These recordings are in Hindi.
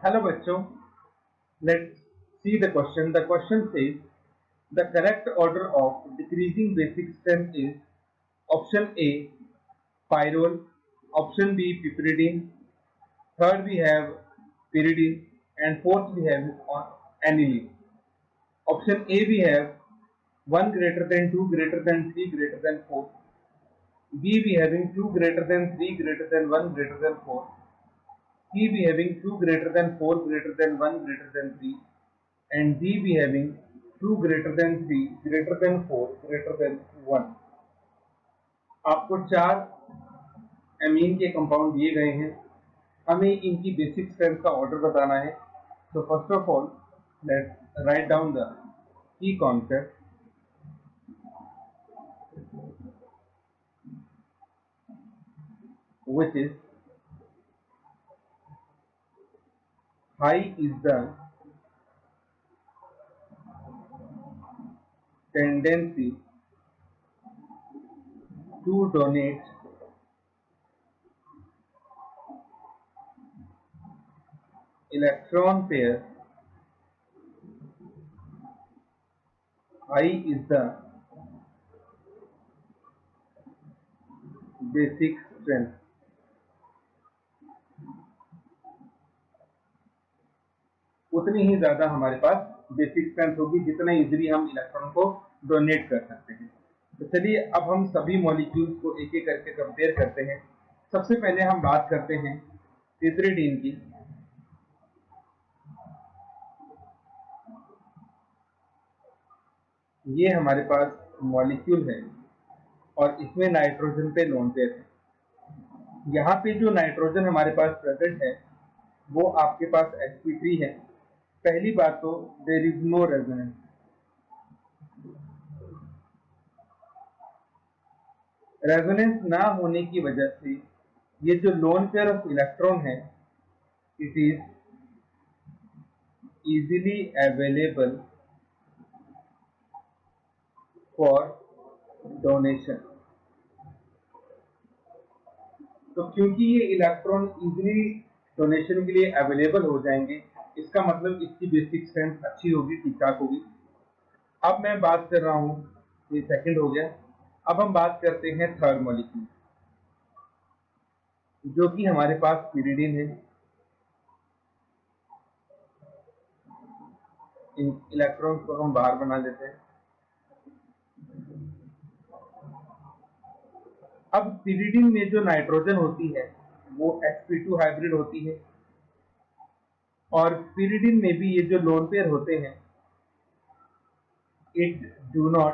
Hello बच्चों, let's see the question. The question says the correct order of decreasing basic strength is option A pyrrole, option B piperidine, third we have pyridine, and fourth we have aniline. Option A we have 1 greater than 2 greater than 3 greater than 4. B we having 2 greater than 3 greater than 1 greater than 4. C we having 2 greater than 4 greater than 1 greater than 3. And D we having 2 greater than 3 greater than 4 greater than 1. आपको चार एमीन के कंपाउंड दिए गए हैं, हमें इनकी बेसिक स्ट्रेंथ का ऑर्डर बताना है. तो first of all let's write down the key concept. which is high is the tendency to donate electron pair. High is the basic strength. उतनी ही ज्यादा हमारे पास बेसिक स्ट्रेंथ होगी जितना इजीली हम इलेक्ट्रॉन को डोनेट कर सकते हैं. तो चलिए अब हम सभी मॉलिक्यूल्स को एक एक करके कंपेयर करते हैं. सबसे पहले हम बात करते हैं पिपरिडीन की. ये हमारे पास मॉलिक्यूल है और इसमें नाइट्रोजन पे लोन पेयर है. यहाँ पे जो नाइट्रोजन हमारे पास प्रेजेंट है वो आपके पास sp3 है. पहली बात तो there is no resonance. Resonance ना होने की वजह से ये जो लोन पेयर ऑफ इलेक्ट्रॉन है it is easily available for donation. तो क्योंकि ये इलेक्ट्रॉन इजीली डोनेशन के लिए अवेलेबल हो जाएंगे, इसका मतलब इसकी बेसिक स्ट्रेंथ अच्छी होगी, ठीक ठाक होगी. अब मैं बात कर रहा हूं, ये सेकंड हो गया. अब हम बात करते हैं थर्ड मॉलिक्यूल जो कि हमारे पास पिरिडीन है. इन इलेक्ट्रॉन्स को हम बाहर बना लेते हैं. अब पिरिडीन में जो नाइट्रोजन होती है वो sp2 हाइब्रिड होती है और पिरिडीन में भी ये जो लोन पेयर होते हैं it do not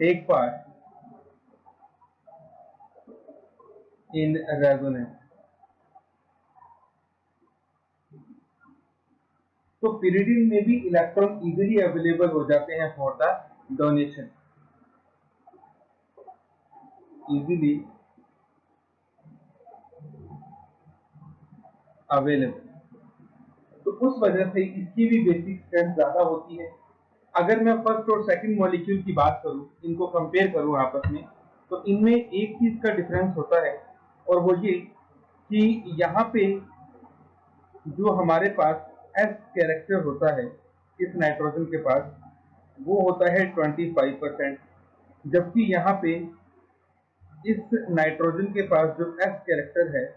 take part in resonance. तो पिरिडीन में भी इलेक्ट्रॉन इजीली अवेलेबल हो जाते हैं for the donation. Easily available, तो उस वजह से इसकी भी बेसिक स्ट्रेंथ ज्यादा होती है. अगर मैं फर्स्ट और सेकंड मॉलिक्यूल की बात करूं, इनको कंपेयर करूं आपस में, तो इनमें एक चीज का डिफरेंस होता है और वो ये कि यहाँ पे जो हमारे पास S कैरेक्टर होता है इस नाइट्रोजन के पास वो होता है 25%, जबकि यहाँ पे इस नाइट्रोजन के पास जो S कैरेक्टर है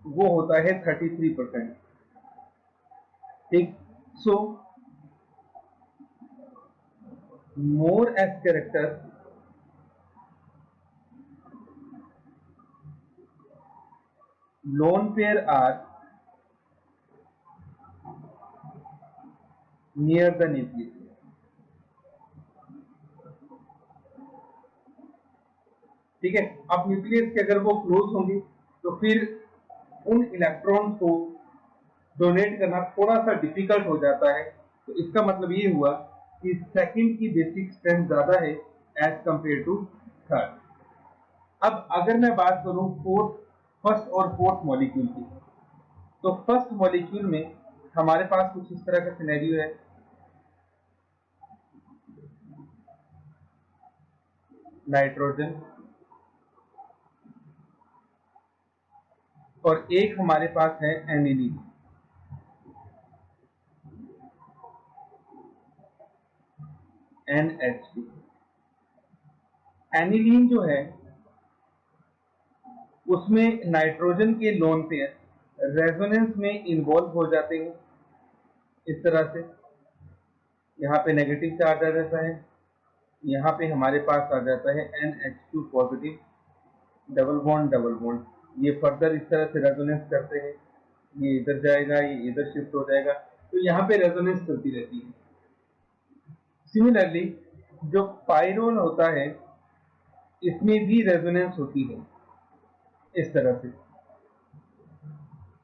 वो होता है 33%. ठीक. सो मोर S character lone pair are near the nucleus. ठीक है. अब न्यूक्लियस के अगर वो क्लोज होंगे तो फिर उन इलेक्ट्रॉन्स को डोनेट करना थोड़ा सा डिफिकल्ट हो जाता है. तो इसका मतलब ये हुआ कि सेकंड की बेसिक स्ट्रेंथ ज्यादा है एज कंपेयर टू थर्ड. अब अगर मैं बात करूं फर्स्ट और फोर्थ मॉलिक्यूल की, तो फर्स्ट मॉलिक्यूल में हमारे पास कुछ इस तरह का सिनेरियो है. नाइट्रोजन, और एक हमारे पास है एनिलीन। NH2। एनिलीन जो है उसमें नाइट्रोजन के लोन पेयर रेजोनेंस में इन्वॉल्व हो जाते हैं इस तरह से। यहाँ पे नेगेटिव चार्ज आ जाता है, यहाँ पे हमारे पास आ जाता है NH2 पॉजिटिव, डबल बॉन्ड। ये फर्दर इस तरह से रेजोनेंस करते हैं, ये इधर जाएगा, ये इधर शिफ्ट हो जाएगा, तो यहाँ पे रेजोनेंस चलती रहती है। सिमिलरली जो पाइरोल होता है इसमें भी रेजोनेंस होती है इस तरह से,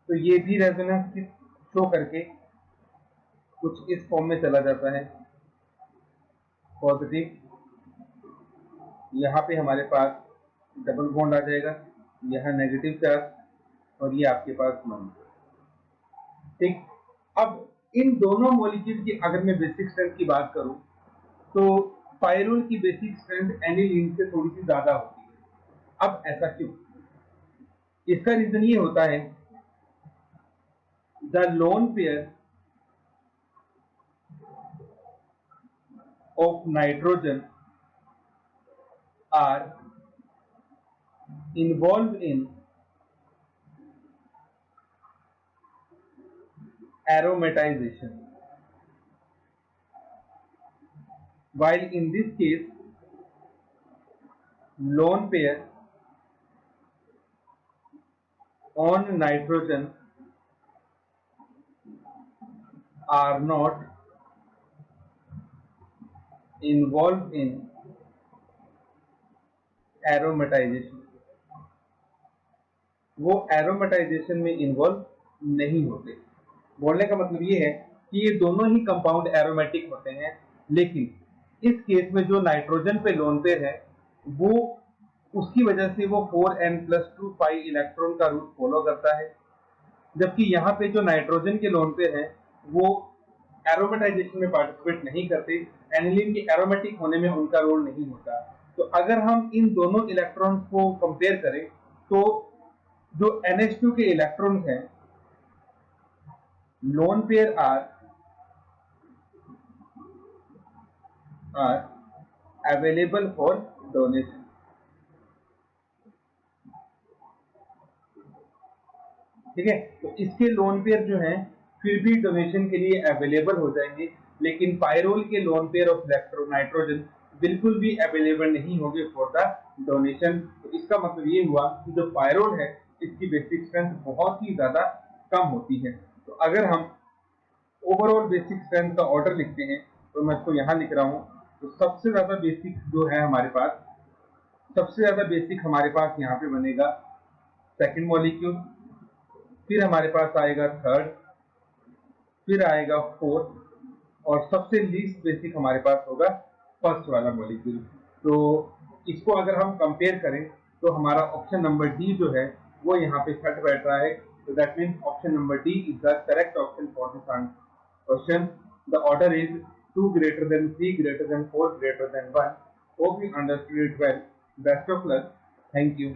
तो ये भी रेजोनेंस शो करके कुछ इस फॉर्म में चला जाता है, पॉजिटिव, यहाँ पे हमारे पास डबल बॉन्ड आ जाएगा, यहाँ नेगेटिव चार्ज, और ये आपके पास नॉन। ठीक, अब इन दोनों मॉलिक्यूल की अगर मैं बेसिक स्ट्रेंथ की बात करूं तो पाइरोल की बेसिक स्ट्रेंथ एनिलीन से थोड़ी सी ज्यादा होती है। अब ऐसा क्यों? इसका रीजन ये होता है, the lone pair of nitrogen are involved in aromatization, while in this case lone pair on nitrogen are not involved in aromatization, वो एरोमेटाइजेशन में इन्वॉल्व नहीं होते। बोलने का मतलब ये है कि ये दोनों ही कंपाउंड एरोमेटिक होते हैं, लेकिन इस केस में जो नाइट्रोजन पे लोन पेयर है वो उसकी वजह से वो 4n+2 pi इलेक्ट्रॉन का रूट फॉलो करता है, जबकि यहाँ पे जो नाइट्रोजन के लोन पेयर है वो एरोमेटाइजेशन में पार्टिसिपेट नहीं करते, एनिलीन के एरोमेटिक होने में उनका रोल नहीं होता। तो अगर हम इन दोनों इलेक्ट्रॉन्स को कंपेयर करें तो जो NH2 के इलेक्ट्रॉन्स हैं lone pair are available for donation. ठीक है, तो इसके लोन पेयर जो हैं फिर भी डोनेशन के लिए अवेलेबल हो जाएंगे, लेकिन पाइरोल के लोन पेयर ऑफ नाइट्रोजन बिल्कुल भी अवेलेबल नहीं होंगे फॉर द डोनेशन। तो इसका मतलब ये हुआ कि जो पाइरोल है इसकी बेसिक स्ट्रेंथ बहुत ही ज्यादा कम होती है। तो अगर हम ओवरऑल बेसिक स्ट्रेंथ का ऑर्डर लिखते हैं तो मैं इसको यहाँ लिख रहा हूँ। तो सबसे ज्यादा बेसिक जो है हमारे पास, सबसे ज्यादा बेसिक हमारे पास यहाँ पे बनेगा सेकंड मॉलिक्यूल, फिर हमारे पास आएगा थर्ड, फिर आएगा फोर्थ, और सबसे लीस्ट बेसिक हमारे पास होगा फर्स्ट वाला मॉलिक्यूल। तो इसको अगर हम कंपेयर करें तो हमारा ऑप्शन नंबर डी जो है वो यहाँ पे सेट बैठ रहा है। तो that means option number D is the correct option for this question. The order is 2 greater than 3 greater than 4 greater than 1. Hope you understood it well. Best of luck. Thank you.